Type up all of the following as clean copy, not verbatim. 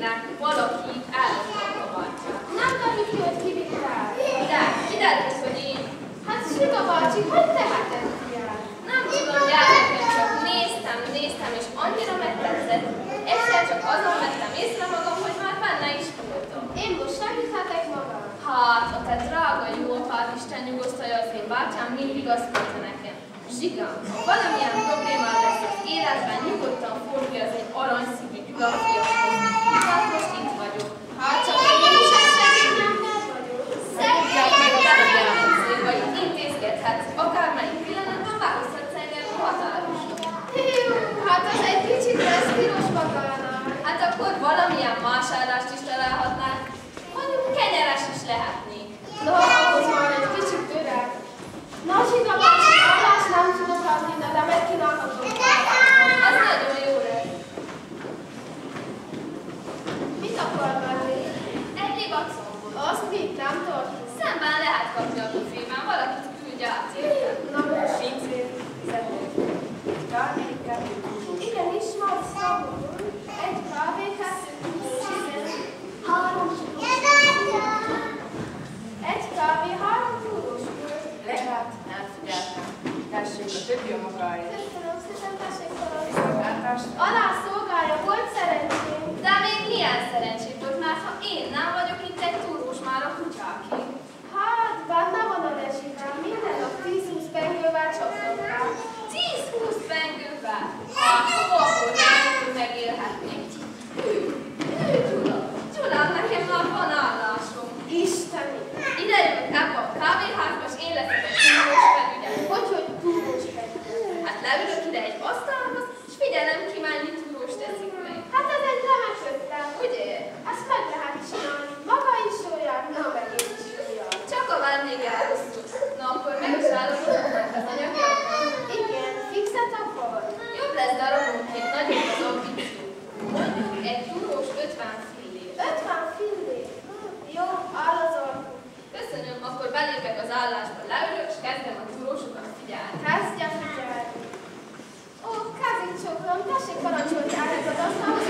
Trinkének valaki elhagyta a kabátját. Nem tudom, ki, hogy kivittál. De, kiderült, hogy én. Hát Siga bácsi, hogy teheted ilyen? Nem tudom, gyermekem, csak néztem, és annyira megtetszett. Egyszer csak azon vettem észre magam, hogy már benne is voltam. Én most segíthetek magam? Hát, a te drága jó apád, Isten nyugosztalja az én bátyám, mindig azt mondta nekem. Zsiga, ha valamilyen problémád lesz az életben, nyugodtan fordulj az egy aranyszívű Gyulafiakhoz. Hát most itt vagyok. Hát csak én is ezt segítem, nem vagyok. Szeggyek meg a feljelentszél, vagy itt intézkedhetsz. Akármelyik pillanatban választhatsz engem a határosan. Hát az egy kicsit lesz piros magánál. Hát akkor valamilyen más állást is találhatnánk. Mondjuk kenyeres is lehetnék. No, ahhoz már egy kicsit öreg. Na, Siga bácsi, állást nem tudok adni, de megkínálhatom. Az nagyon jó lesz. Mit akar venni? Egy libacombot. Azt mit nem tart? Szemben lehet kapni a büfében, valakit küldje át, érted? Na, most pincér. Igen, is van szabad. Egy kávé, 2 tudós, igen. 3 tudós. Egy kávé, 3 tudós. Lehet, elfigyeltem. Tessék, a többi a magáért. Köszönöm szépen, tessék valami. Szolgáltást. Alá szolgálja, volt szerencsém. De még milyen szerencsét volt, mert ha én nem vagyok itt egy túrós már a kutyáké. Hát, benne van a rezsikám, minden nap 10-20 pengővel csapnak rá. 10-20 pengővel? Hát, akkor nem megélhetnék. Gyula, nekem már van állásom. Isteni! Ide jövök ebbe a kávéházba, és én leszek a túrós felügyelő. Hogy túlós felügyelő? Hát leülök ide egy asztalhoz, és figyelem ki, mennyi túrós teszik meg. Hát ez egy remek ötlet. Ugye? Ezt meg lehet csinálni. Maga is jól jár, na meg én is jól jár. Csak a vendég elrosszul. Na akkor meg is állapodhatnánk az anyagjából. Igen, fixet akar. Jobb lesz darabonként, nagyobb az ambíció. Mondjuk egy túrós 50 fillér. 50 fillér. Jó, áll az arcú. Köszönöm, akkor belépek az állásba, leülök, és kezdem a túrósokat figyelni. Kezdje figyelni. Ó, kázik csokolom, tessék parancsolni ehhez az asztalhoz,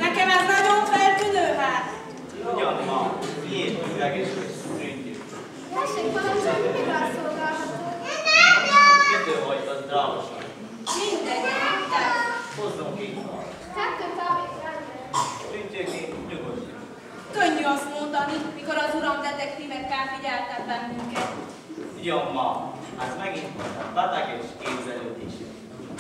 Nekem ez nagyon feltűnő, hát. Ugyan ma, miért üreges és trüntjük? tessék parancsolni, mivel szolgálhatok? Kettő vagy, az drágosan. Mindegy, te. Hozzon 2 szal. 2 kávét rendben. Trüntjék, nyugodj. Könnyű azt mondani, mikor az uram detektívekkel figyeltek bennünket. Ugyan ma, az megint a beteg és képzelődés.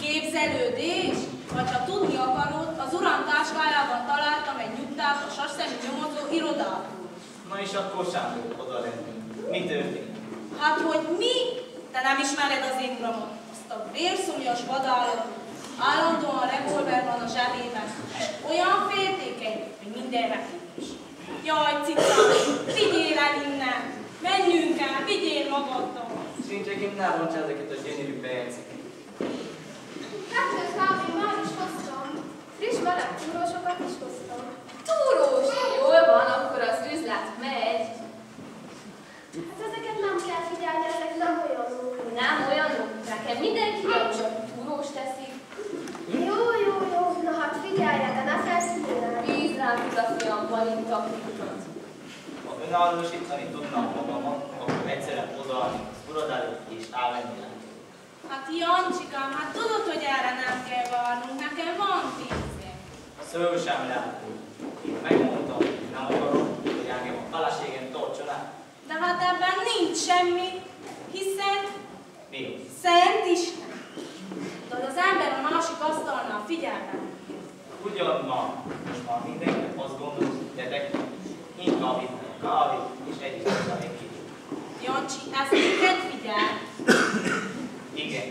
Képzelődés? Vagy ha tudni akarod, az uram táskájában találtam egy nyugtát a sasszemű nyomozó irodától. Na és akkor sem tudok oda lenni. Mi történt? Hát, hogy mi? Te nem ismered az én uramot. Azt a vérszomjas vadállatot. Állandóan revolver van a zsebében. Olyan féltékeny, hogy mindenre képes. Jaj, cicám, vigyél el innen! Menjünk el, vigyél magaddal! Szintjékim, ne roncs ezeket a gyönyörű bejegyzeket. 2 kávé már is hoztam. Friss meleg túrósokat is hoztam. Túrós! Jól van, akkor az üzlet megy. Hát ezeket nem kell figyelni, ezek nem olyanok. Nem olyanok, nekem mindenki javasz, aki túrós teszik. Jó, na hát figyelje, de ne felszínjelj. Bíz rám, fiam, van itt a pincot. Ha önállósítani tudnám magamat, akkor egyszerűen odaállni az urad előtt és elmenni rá. Hát Jancsikám, hát tudod, hogy erre nem kell várnunk, nekem van pénzem. Szó sem lehet. Én megmondtam, hogy nem akarom, hogy engem a feleségem tartson el. De hát ebben nincs semmi, hiszen Mi? Szent Isten. Tudod, az ember a másik asztalnál figyelme. Ugyan ma, most már mindenkinek azt gondolom, hogy detektív, inkább itt a kávé, és egy is hozzá egy kicsit. Jancsi, ezt minket figyel. Igen,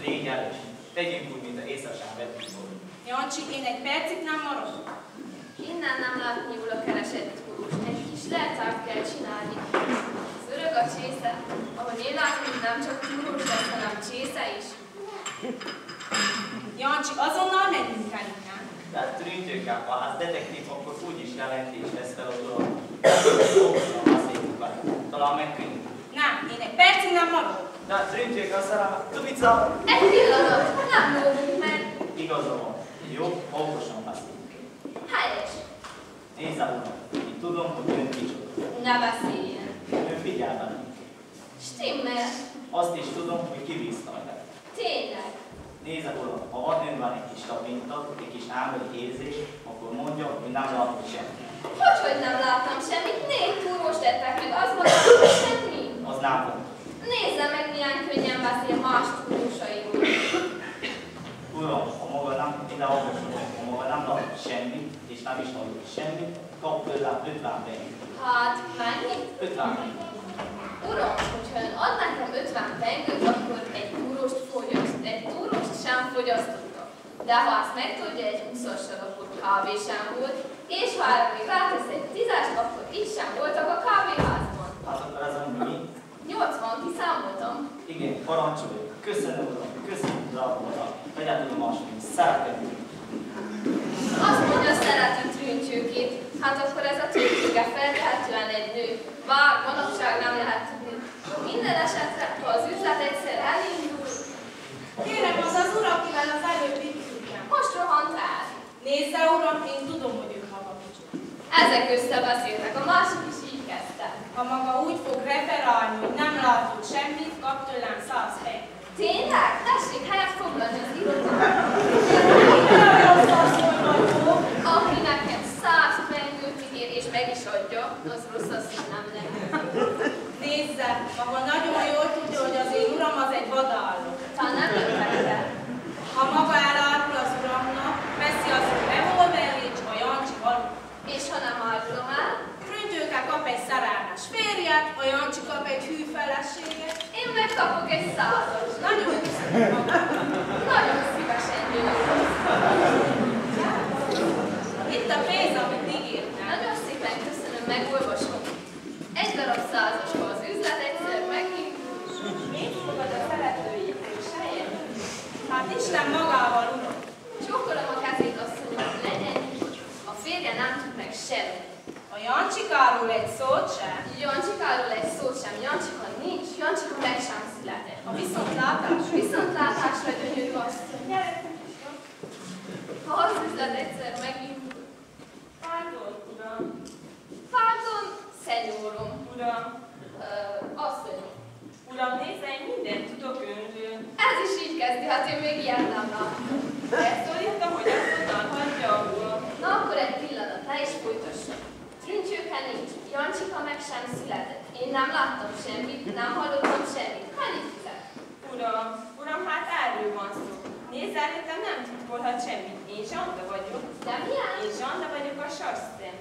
légy erős. Tegyünk úgy, mint a észre sem vettünk volna. Jancsi, én egy percig nem maradok. Innen nem látni jól a keresett túrós. Egy kis leltárt kell csinálni. Szörög a csésze. Ahogy én látom, hogy nem csak túrós lesz, hanem csésze is. Jancsi, azonnal menjünk el innen. De hát trüntőkkel, ha az detektív, akkor úgyis jelentés lesz fel a dolog. Talán megkönnyű. Nem, én egy percig nem maradok. De hát trüntők, a szerelmet, Tubica! Egy pillanat! Nem lógunk meg. Igaza van. Jó, okosan beszélünk. Helyes. Nézze, uram, én tudom, hogy ön kicsoda. Ne beszéljen. Ön figyel velem. Stimmel. Azt is tudom, hogy kibíztam el. Tényleg. Nézze, uram, ha van önben egy kis tapinta, egy kis álmai érzés, akkor mondja, hogy nem látok semmit. Hogy nem láttam semmit? 4 túróst tettek meg, az mondta, hogy semmi. Az nem van. Nézze meg, milyen könnyen beszél más túrósairól. Uram, ha maga nem, ide hallgasson meg, ha maga nem látok semmit, és nem is hallok semmit, kap tőlem 50 pengőt. Hát, mennyi? 50 pengőt. Uram, hogyha ön ad nekem 50 pengőt, akkor egy túróst fogyaszt. Egy túróst sem fogyasztottak. De ha azt megtudja egy 20-assal, akkor kávé sem volt, és ha erre még rátesz egy 10-est, akkor itt sem voltak a kávéházban. Hát akkor ezen mi? 80, kiszámoltam. Igen, parancsoljuk. Köszönöm, uram, köszönöm, drága uram. Vegye tudomásul, hogy szeretem. Azt mondja, szereti trüncsőkét. Hát akkor ez a trüncsőke feltehetően egy nő. Bár manapság nem lehet tudni. Minden esetre, ha az üzlet egyszer elindul... Kérem, az az ura, akivel az előbb itt ültem. Most rohant el. Nézze, uram, én tudom, hogy ők maga kicsoda. Ezek összebeszéltek, a másik is így kezdte. Ha maga úgy fog referálni, hogy nem látott semmit, kap tőlem 100 pengőt. Tényleg? Tessék helyet foglalni az irodalmat. Aki nekem 100 pengőt ígér és meg is adja, az rossz az nem lehet. Nézze, maga nagyon jól tudja, hogy az én uram az egy vadállat. Talán nem értette. Ha maga elárul az uramnak, veszi az ő revolverét, a Jancsi halott. És ha nem árulom el, Trüntyőke kap egy szerelmes férjet, a Jancsi kap egy hű feleséget. én megkapok egy 100-as. Nagyon köszönöm magának. Nagyon szívesen jövök. Itt a pénz, amit ígértem. Nagyon szépen köszönöm, megolvasom. Egy darab 100-as, ha az üzlet egyszer megindul. Mit fogad a szeretőjét és helyet? Hát Isten magával, uram. Csókolom a kezét, azt mondja, hogy legyen. A férje nem tud meg semmit. A Jancsikáról egy szót sem. Jancsikáról egy szót sem, Jancsika nincs, Jancsika meg sem született. A viszontlátásra gyönyörű asszony. Ha az üzlet egyszer megindul. Pardon, uram. Pardon, szenyorom. Uram. Asszonyom. Uram, nézze, én mindent tudok önről. Ez is így kezdi, hát én még ilyet nem láttam. Elszólítom, hogy azonnal hagyja a uram. Na akkor egy pillanat, ne is folytassam. Trüncsőke nincs, Jancsika meg sem született. Én nem láttam semmit, nem hallottam semmit. Mennyit fizet? Uram, hát erről van szó. Nézze, előttem nem titkolhat semmit. Én Zsanda vagyok. De milyen? Én Zsanda vagyok a sasszem.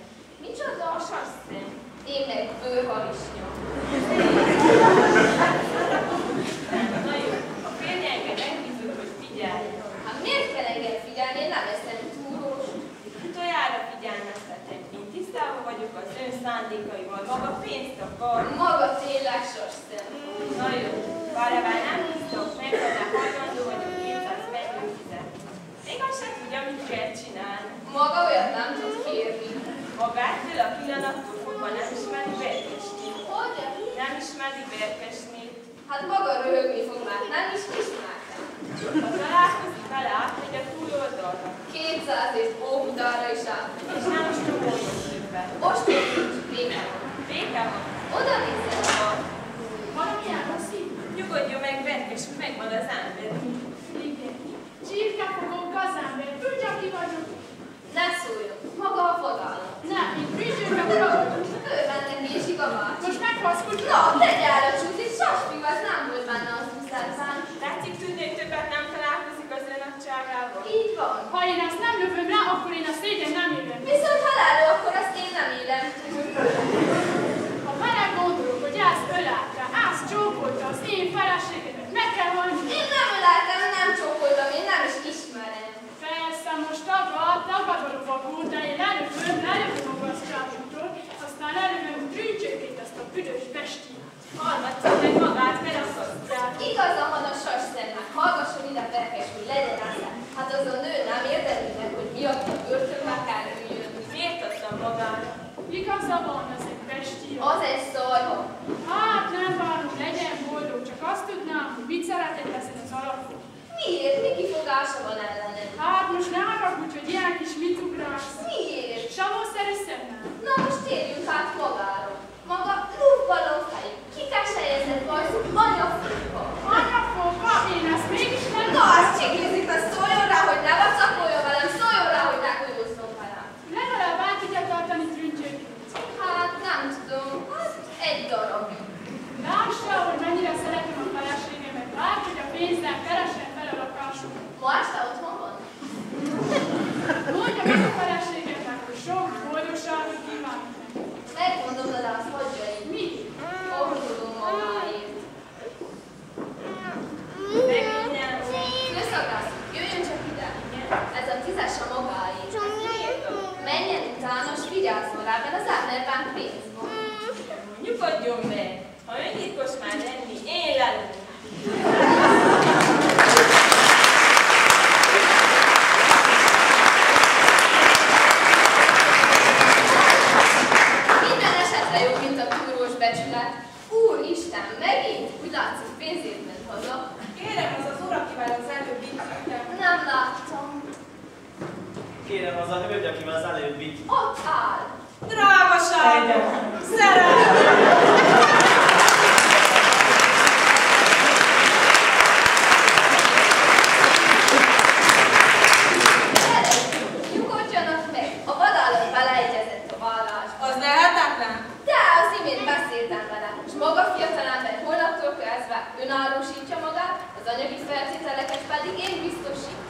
Micsoda? A sasszem. Én meg bőrhalisnya. Na jó, a férje engem megbízott, hogy figyelj. Hát miért kell engem figyelni? Én nem leszem túrós. Utoljára figyelmeztetek. Én tisztában vagyok az ön szándékaival. Maga pénzt akar. Maga tényleg sasszem. Na jó, bár nem biztos meg, de hajlandó vagyok 200 pengőt fizetni. Még azt sem tudja, mit kell csinálni. Maga olyat nem tud kérni. Magától a pillanattól fogva nem ismeri Berkesnét. Hogy? Nem ismeri Berkesnét. Hát maga röhögni fog, már nem is ismertem. Ha találkozik vele, átmegy a túloldalra. 200 és Óbudára is átmegy. És nem stopoljon többet. Ostor nincs, béke van. Béke van. Oda nézzel. Valamilyen szív. Nyugodjon meg, Berkes, megvan az ember. Igen. Csirke fogom gazember. Tudja, ki vagyok? Ne szóljon, maga a vadállat. Nem, én trüncsőke ura vagyok. Bőven neki és igazán. Most megfaszkodj. Na, tegy el a csúsz, és sasfiú, az nem volt benne az úszásban. Tetszik tudni, hogy többet nem találkozik az ön nagyságával? Így van. Ha én ezt nem lövöm rá, akkor én a szégyen nem élem. Viszont ha lelő, akkor azt én nem élem. Ha belegondolok, hogy ezt ölelte, ezt csókolta az én feleségemet, meg kell mondani. Én nem öleltem, nem csókoltam, én nem is ismerem. Persze, most tagadva volt, de én lelövöm a gazdástól, aztán lelövöm Trüncsőkét, azt a büdös bestit. Harmadszor meg magát felakasztják. Igaza van a sasszemnek, hallgasson ide Berkes, hogy legyen aztán. Hát az a nő nem érdekli meg, hogy miatt a börtönbe kell üljön. Miért adtam magára? Igaza van, az egy besti. Az egy szarva. Hát nem bánom, legyen boldog, csak azt tudnám, hogy mit szeretett ezen az alapon. Miért? Mi ki fog tudása van ellene. Hát most ne haragudj, hogy ilyen kis mit ugrálsz. Miért? Savószerű szemmel. Na most térjünk át magára. Maga lúgbaló fejű, kikeselyezett bajszú anyafóka. Anyafóka? Én ezt mégis nem Na, azt csiklizik, azt szóljon rá, hogy ne vacakoljon velem, szóljon rá, hogy ne kujózzon velem. legalább át tudja tartani trüncsékét. Hát nem tudom, hát egy darab. Lássa, hogy mennyire szeretem a feleségemet. Lásd, hogy a pénzzel keresem fel a lakásomat. Ma este otthon van? Mondja meg a feleségednek, hogy sok boldogságot kívánok neki. Megmondom, de azt hagyja így. Mi? Aggódom magáért. Megint nem. Főszakrász, jöjjön csak ide. Ez a 10-es a magáért. Menjen utána, s vigyázzon rá, mert az Árnerben pénz van. Nyugodjon meg. Ha öngyilkos már lenni, én lelőm. Minden esetre jobb, mint a túrós becsület. Úristen, megint úgy látszik pénzért ment haza. Kérem, az az úr, akivel az előbb itt ültem. Nem láttam. Kérem, az a hölgy, akivel az előbb itt. Ott áll. Drágaságom! Szerelem! Nyugodjanak meg, a vadállat beleegyezett a vállásba. Az lehetetlen? De az imént beszéltem vele, és maga fiatalember holnaptól kezdve önállósítja magát, az anyagi feltételeket pedig én biztosítom.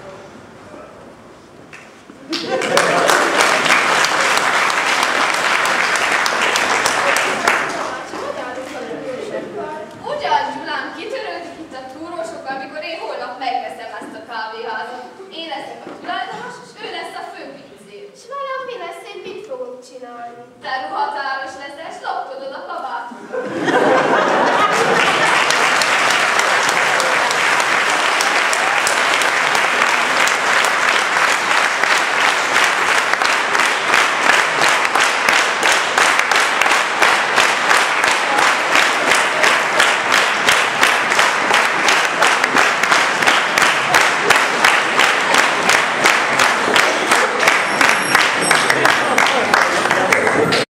Ugyan, Gyulám, kitörődik itt a túrósokkal, mikor én holnap megveszem ezt a kávéházat.